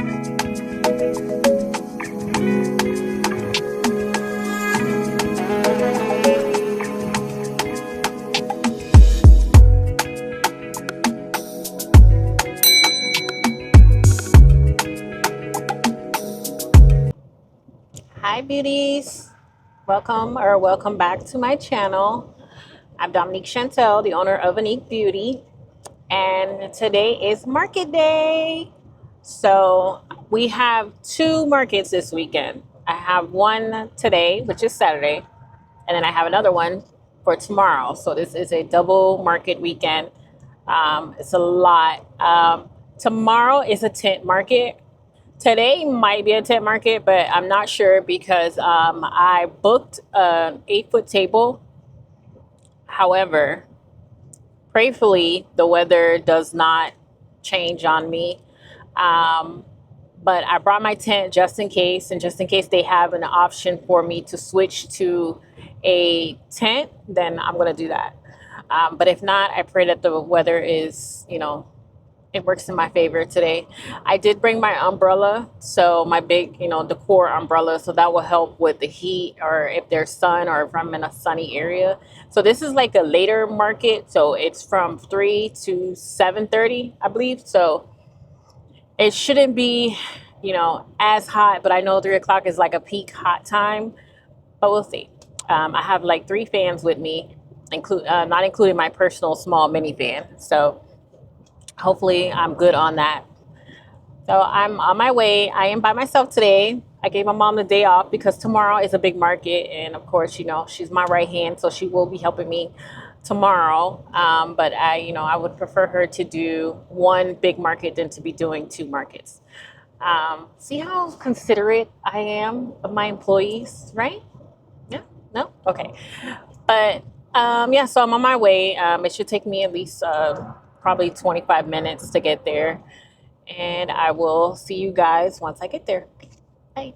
Hi beauties, welcome back to my channel. I'm Dominique Chantel, the owner of Annick Beauty, and today is market day. So we have two markets this weekend. I have one today, which is Saturday, and then I have another one for tomorrow. So this is a double market weekend. It's a lot. Tomorrow is a tent market. Today might be a tent market, but I'm not sure because I booked an 8-foot table. However, prayerfully, the weather does not change on me. But I brought my tent just in case, and just in case they have an option for me to switch to a tent, then I'm going to do that. But if not, I pray that the weather is, it works in my favor today. I did bring my umbrella, so my big, decor umbrella, so that will help with the heat or if there's sun or if I'm in a sunny area. So this is like a later market, so it's from 3 to 7:30, I believe. So it shouldn't be, as hot, but I know 3 o'clock is like a peak hot time, but we'll see. I have like 3 fans with me, not including my personal small mini fan. So hopefully I'm good on that. So I'm on my way. I am by myself today. I gave my mom the day off because tomorrow is a big market. And of course, she's my right hand, so she will be helping me tomorrow. But I would prefer her to do one big market than to be doing 2 markets. See how considerate I am of my employees, right? Yeah, no? Okay. But yeah, so I'm on my way. It should take me at least probably 25 minutes to get there. And I will see you guys once I get there. Bye.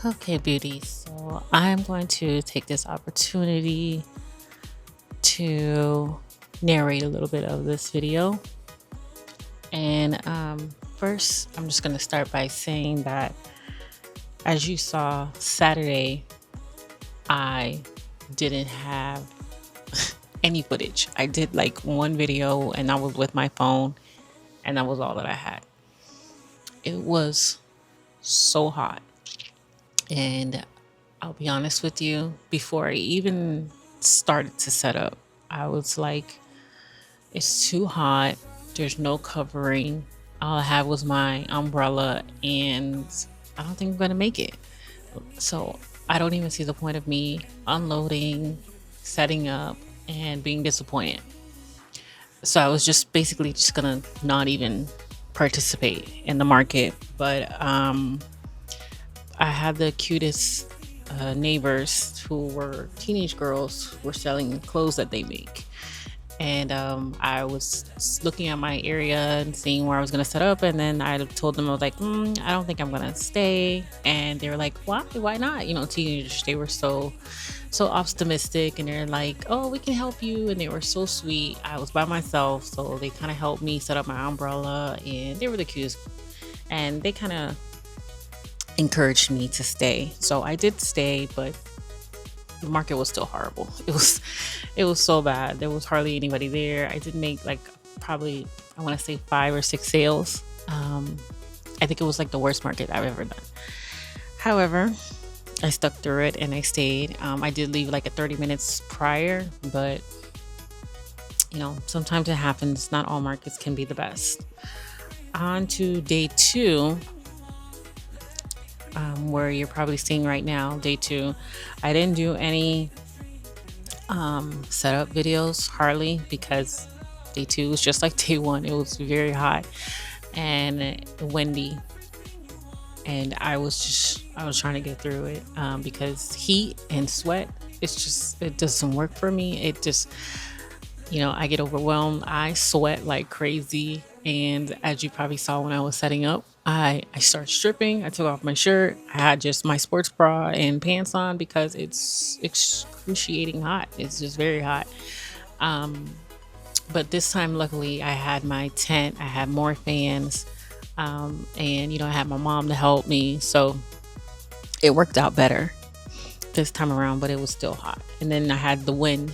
Okay, beauties. So I'm going to take this opportunity to narrate a little bit of this video. And first, I'm just going to start by saying that, as you saw Saturday, I didn't have any footage. I did like one video and I was with my phone, and that was all that I had. It was so hot. And I'll be honest with you, before I even started to set up, I was like, it's too hot. There's no covering. All I had was my umbrella, and I don't think I'm going to make it. So I don't even see the point of me unloading, setting up, and being disappointed. So I was just basically just going to not even participate in the market. But I had the cutest neighbors who were teenage girls who were selling clothes that they make. And I was looking at my area and seeing where I was going to set up. And then I told them, I was like, I don't think I'm going to stay. And they were like, why? Why not? Teenagers, they were so optimistic. And they're like, oh, we can help you. And they were so sweet. I was by myself. So they kind of helped me set up my umbrella. And they were the cutest. And they kind of encouraged me to stay. So I did stay, but the market was still horrible. It was so bad. There was hardly anybody there. I did make like probably, I want to say 5 or 6 sales. I think it was like the worst market I've ever done. However, I stuck through it and I stayed. I did leave like 30 minutes prior, but sometimes it happens. Not all markets can be the best. On to day 2. Where you're probably seeing right now, day 2. I didn't do any setup videos, hardly, because day 2 was just like day 1. It was very hot and windy. and I was trying to get through it, because heat and sweat, it doesn't work for me. It just, I get overwhelmed. I sweat like crazy. And as you probably saw when I was setting up, I started stripping. I took off my shirt. I had just my sports bra and pants on because it's excruciating hot. It's just very hot. Um, but this time, luckily, I had my tent. I had more fans. And, I had my mom to help me. So it worked out better this time around, but it was still hot. And then I had the wind,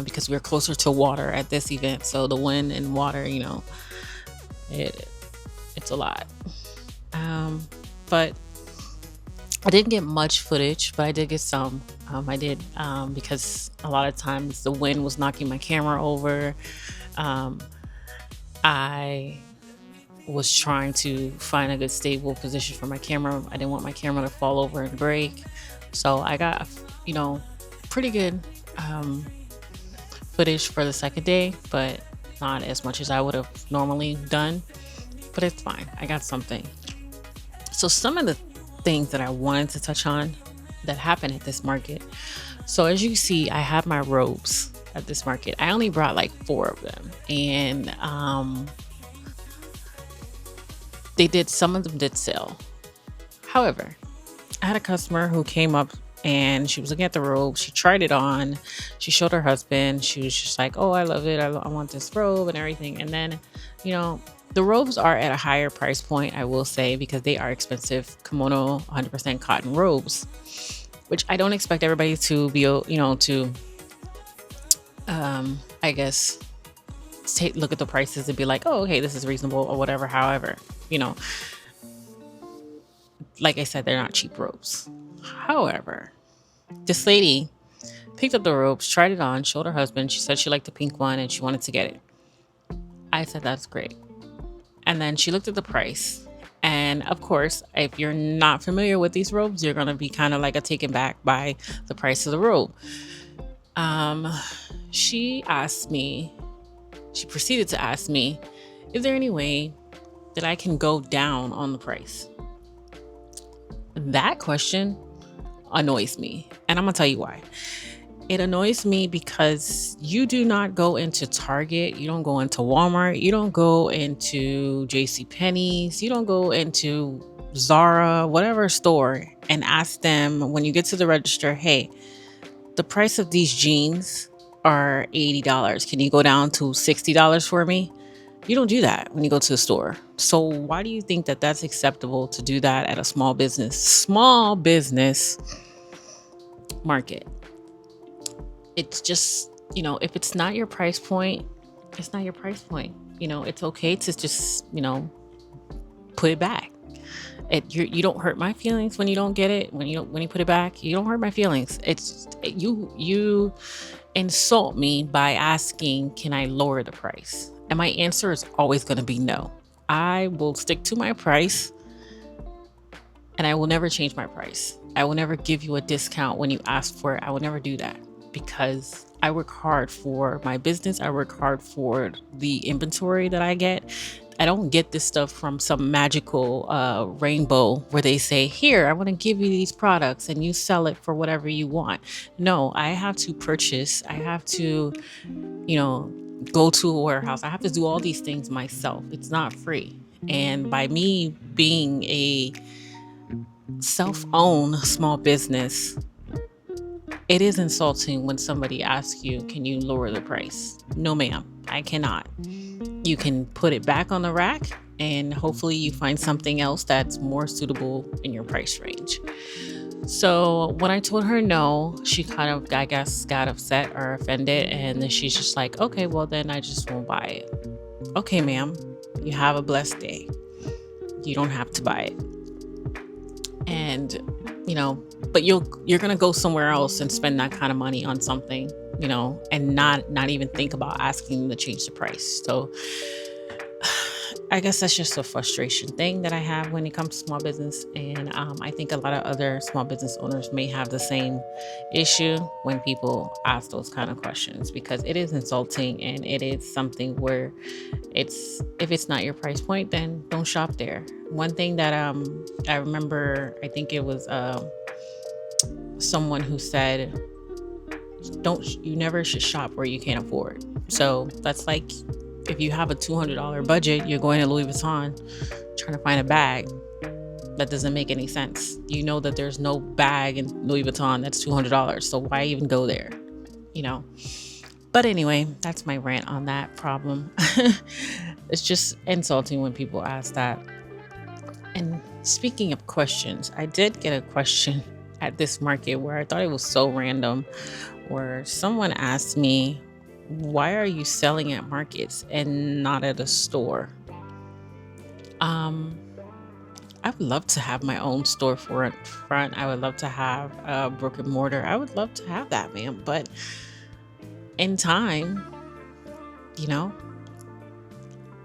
because we are closer to water at this event. So the wind and water, it it's a lot. But I didn't get much footage, but I did get some. I did, because a lot of times the wind was knocking my camera over. Um, I was trying to find a good stable position for my camera. I didn't want my camera to fall over and break. So I got, pretty good footage for the second day, but not as much as I would have normally done. But it's fine. I got something. So some of the things that I wanted to touch on that happened at this market. So as you see, I have my robes at this market. I only brought like 4 of them, and some of them did sell. However, I had a customer who came up and she was looking at the robe. She tried it on. She showed her husband. She was just like, "Oh, I love it. I want this robe and everything." And then, the robes are at a higher price point, I will say, because they are expensive kimono, 100% cotton robes, which I don't expect everybody to be, I guess, look at the prices and be like, "Oh, okay, this is reasonable," or whatever. However, like I said, they're not cheap robes. However, this lady picked up the robes, tried it on, showed her husband. She said she liked the pink one and she wanted to get it. I said, "That's great." And then she looked at the price. And of course, if you're not familiar with these robes, you're going to be kind of like taken back by the price of the robe. She proceeded to ask me, "Is there any way that I can go down on the price?" That question annoys me. And I'm going to tell you why. It annoys me because you do not go into Target, you don't go into Walmart, you don't go into JCPenney's, you don't go into Zara, whatever store, and ask them when you get to the register, "Hey, the price of these jeans are $80. Can you go down to $60 for me?" You don't do that when you go to the store. So why do you think that that's acceptable to do that at a small business market? It's just, if it's not your price point, it's not your price point. It's okay to just, put it back. You don't hurt my feelings when you don't get it. When you put it back, you don't hurt my feelings. You insult me by asking, "Can I lower the price?" And my answer is always going to be no. I will stick to my price, and I will never change my price. I will never give you a discount when you ask for it. I will never do that, because I work hard for my business. I work hard for the inventory that I get. I don't get this stuff from some magical rainbow where they say, "Here, I want to give you these products and you sell it for whatever you want." No, I have to purchase. I have to, go to a warehouse. I have to do all these things myself. It's not free. And by me being a self-owned small business, it is insulting when somebody asks you, "Can you lower the price?" No, ma'am, I cannot. You can put it back on the rack and hopefully you find something else that's more suitable in your price range. So when I told her no, she kind of, I guess, got upset or offended. And then she's just like, "Okay, well then I just won't buy it." Okay, ma'am, you have a blessed day. You don't have to buy it. And, but you're going to go somewhere else and spend that kind of money on something, and not even think about asking them to change the price. So I guess that's just a frustration thing that I have when it comes to small business. And I think a lot of other small business owners may have the same issue when people ask those kind of questions, because it is insulting and it is something where it's, if it's not your price point, then don't shop there. One thing that I remember, I think it was someone who said, don't you never should shop where you can't afford. So that's like, if you have a $200 budget, you're going to Louis Vuitton trying to find a bag. That doesn't make any sense. You know that there's no bag in Louis Vuitton that's $200, so why even go there, you know? But anyway, that's my rant on that problem. It's just insulting when people ask that. And speaking of questions, I did get a question at this market where I thought it was so random, where someone asked me, why are you selling at markets and not at a store? Um, I would love to have my own front. I would love to have a brick and mortar. I would love to have that, man. But in time, you know,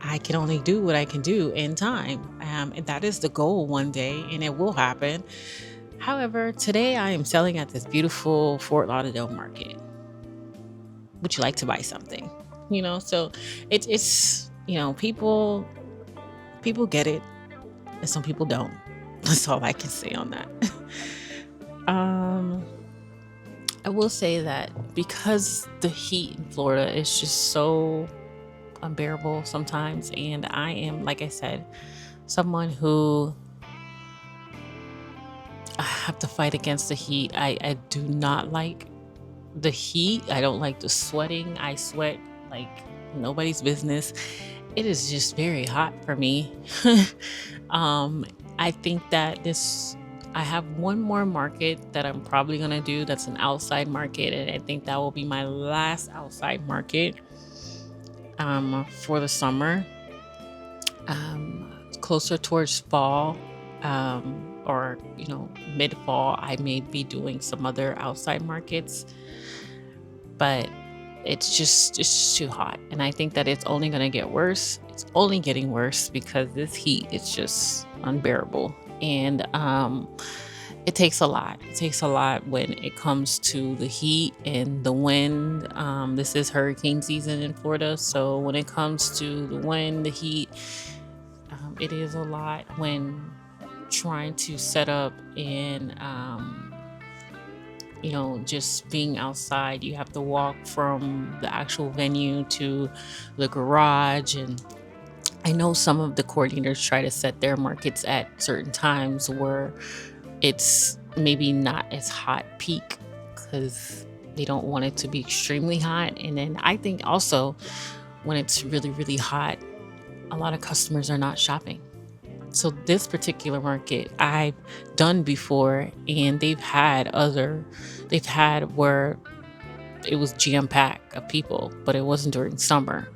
I can only do what I can do in time. And that is the goal one day, and it will happen. However, today I am selling at this beautiful Fort Lauderdale market. Would you like to buy something? So it's people get it, and some people don't. That's all I can say on that. um, I will say that because the heat in Florida is just so unbearable sometimes, and I am, like I said, someone who I have to fight against the heat. I do not like the heat. I don't like the sweating. I sweat like nobody's business. It is just very hot for me. I think that I have one more market that I'm probably going to do. That's an outside market. And I think that will be my last outside market for the summer. Closer towards fall, or mid fall, I may be doing some other outside markets, but it's too hot, and I think that it's only going to get worse. It's only getting worse because this heat is just unbearable, and it takes a lot. It takes a lot when it comes to the heat and the wind. This is hurricane season in Florida, so when it comes to the wind, the heat, it is a lot when trying to set up and just being outside. You have to walk from the actual venue to the garage, and I know some of the coordinators try to set their markets at certain times where it's maybe not as hot peak, because they don't want it to be extremely hot. And then I think also when it's really, really hot, a lot of customers are not shopping. So this particular market I've done before, and they've had where it was jam packed of people, but it wasn't during summer.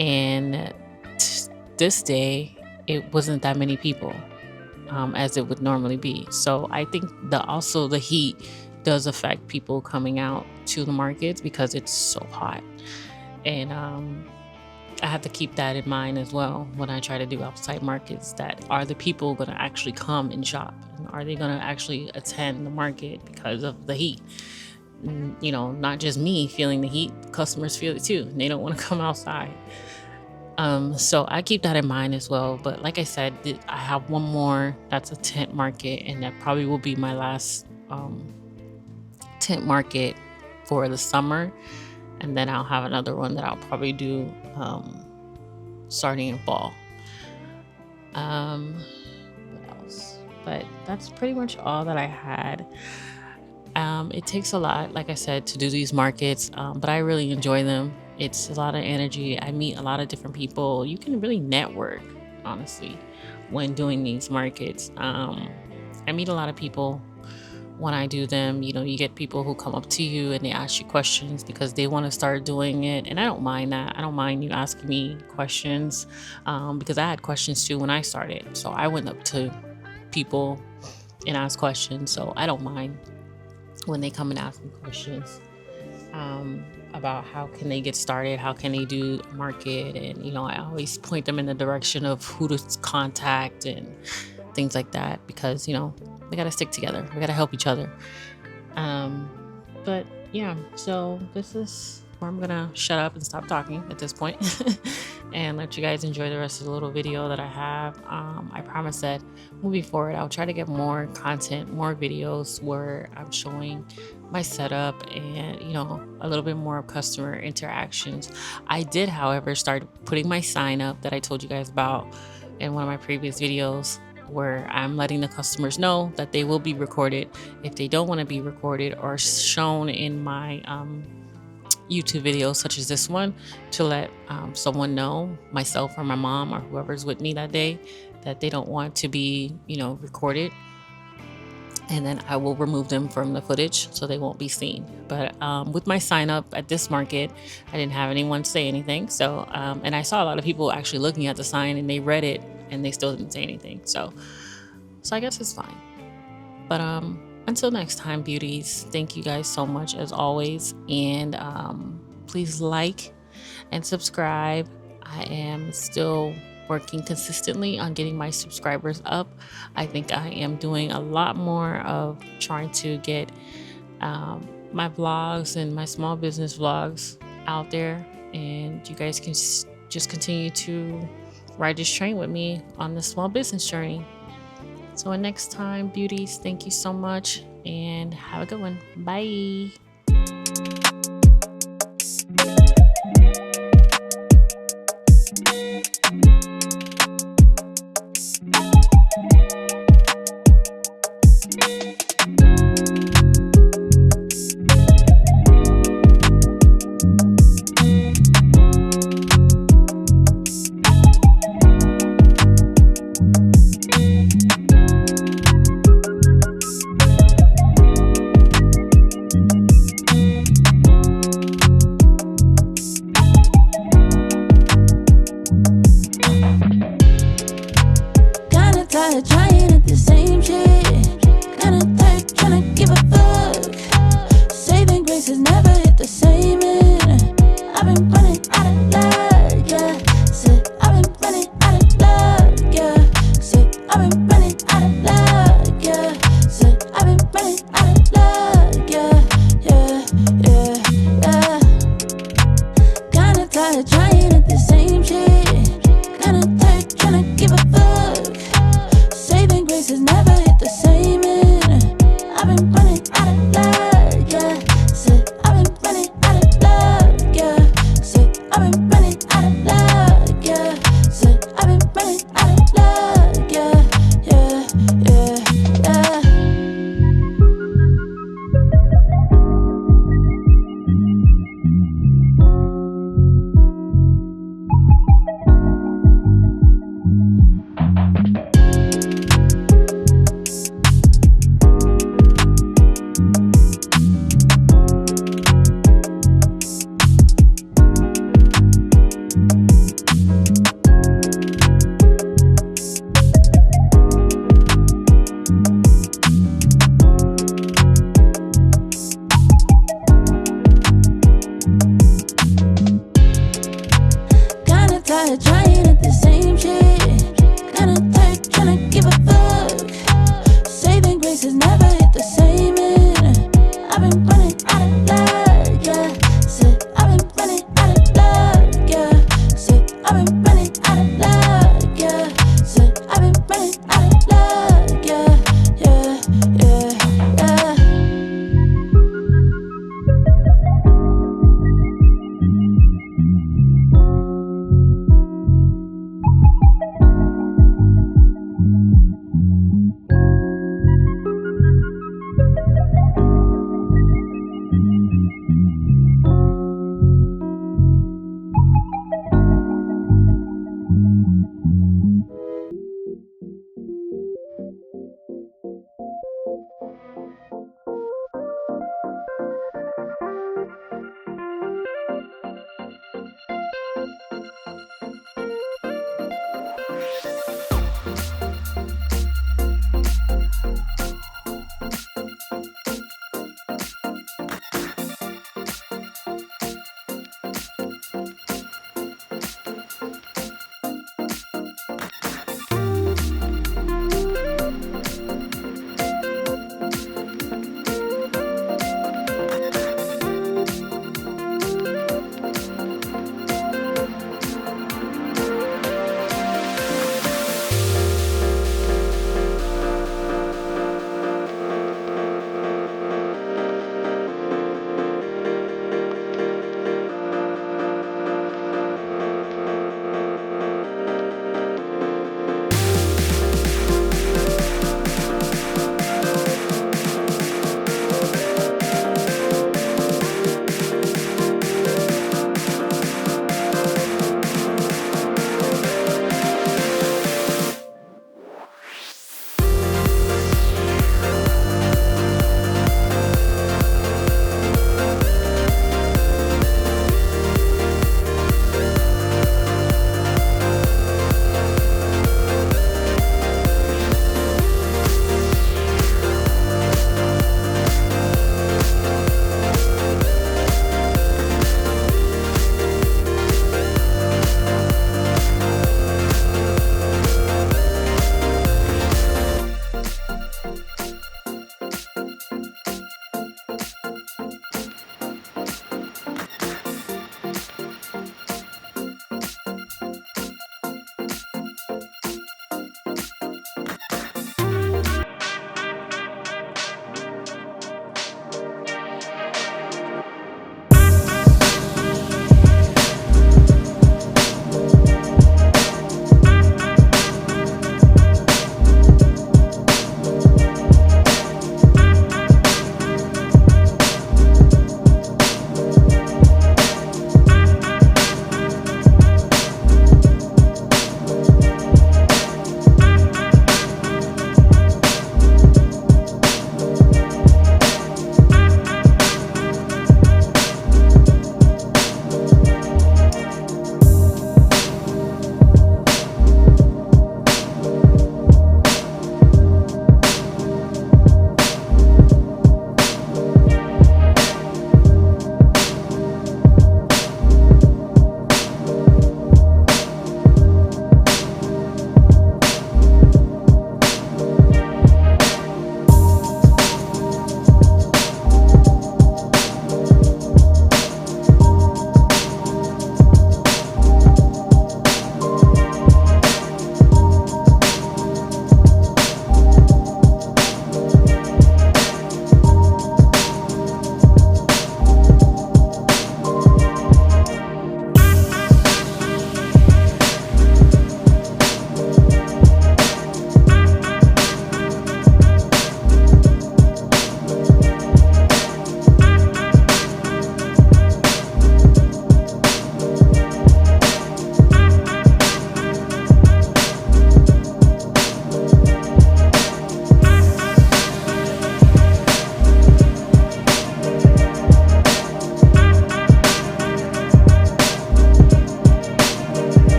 And this day, it wasn't that many people as it would normally be. So I think also the heat does affect people coming out to the markets because it's so hot. And I have to keep that in mind as well when I try to do outside markets. That are the people going to actually come and shop? And are they going to actually attend the market because of the heat? Not just me feeling the heat, customers feel it too. And they don't want to come outside. So I keep that in mind as well. But like I said, I have one more that's a tent market, and that probably will be my last tent market for the summer. And then I'll have another one that I'll probably do starting in fall. What else? But that's pretty much all that I had. It takes a lot, like I said, to do these markets, but I really enjoy them. It's a lot of energy. I meet a lot of different people. You can really network, honestly, when doing these markets. I meet a lot of people when I do them. You get people who come up to you and they ask you questions because they want to start doing it. And I don't mind that. I don't mind you asking me questions because I had questions too when I started. So I went up to people and asked questions. So I don't mind when they come and ask me questions. about how can they get started, how can they do market, and I always point them in the direction of who to contact and things like that, because we got to stick together, we got to help each other. But yeah, so this is where I'm gonna shut up and stop talking at this point and let you guys enjoy the rest of the little video that I have. I promise that moving forward, I'll try to get more content, more videos where I'm showing my setup and a little bit more of customer interactions. I did, however, start putting my sign up that I told you guys about in one of my previous videos, where I'm letting the customers know that they will be recorded if they don't want to be recorded or shown in my YouTube videos, such as this one, to let someone know, myself or my mom or whoever's with me that day, that they don't want to be recorded, and then I will remove them from the footage so they won't be seen. But with my sign up at this market, I didn't have anyone say anything. So and I saw a lot of people actually looking at the sign and they read it and they still didn't say anything. So I guess it's fine. But until next time, beauties, thank you guys so much as always. And please like and subscribe. I am still working consistently on getting my subscribers up. I think I am doing a lot more of trying to get my vlogs and my small business vlogs out there, and you guys can just continue to ride this train with me on the small business journey. So until next time, beauties, thank you so much and have a good one. Bye.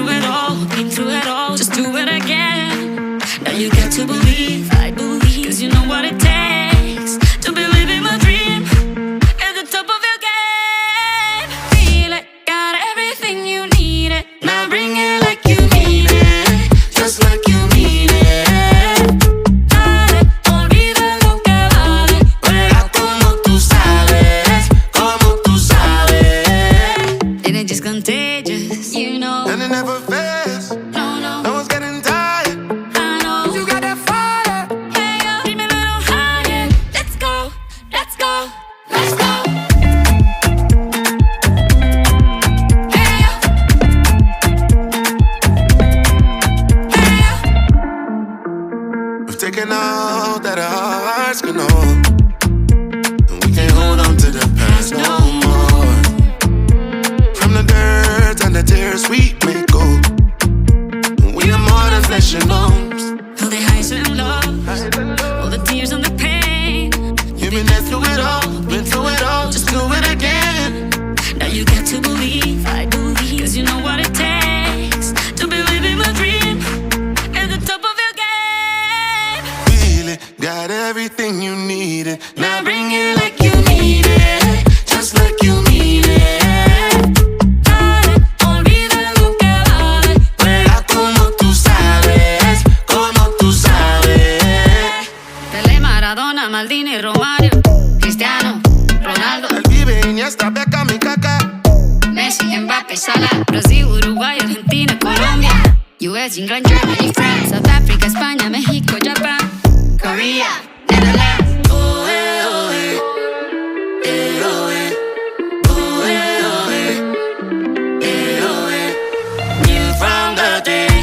through it all, been through it all. Just do it again. Now you got to believe, I believe, 'cause you know what it takes to be living my dream at the top of your game. Feel it, got everything you need it. Now bring it like you mean it, just like you mean it. Dale, olvida lo que vale, juega como tú sabes, como tú sabes. And it's just contagious, you know. And it never fails. No, no, No one's getting tired. I know. You got that fire. Hey, yo, bring me a little higher. Let's go, let's go, let's go. Hey, yo. Hey, yo. We've taken all that our hearts can hold, and we can't hold on to the past no more. From the dirt and the tears we make gold. We are more than flesh and bones. All the highs and lows, all the tears and the pain. You've been there through it all, been through it all. Just do it again. Now you got to believe, I believe, 'cause you know what it takes to be living my dream at the top of your game. Feel it, got everything you needed. Now bring it like you mean it, just like you mean it. Dale, olvida lo que vale. Juega como tú sabes, como tú sabes. Pelé, Maradona, Maldini, Romario, Cristiano, Ronaldo, El vive Iniesta, Beckham y Kaká. Messi, Mbappé, Salah, Brasil, Uruguay, Argentina, Colombia, US, England, Germany, France, South Africa, España, México, Japan, Korea, Netherlands. Oh, eh, oh, eh. Eh, oh, eh. Oh, eh, oh, eh. Eh, oh, eh. New from the day.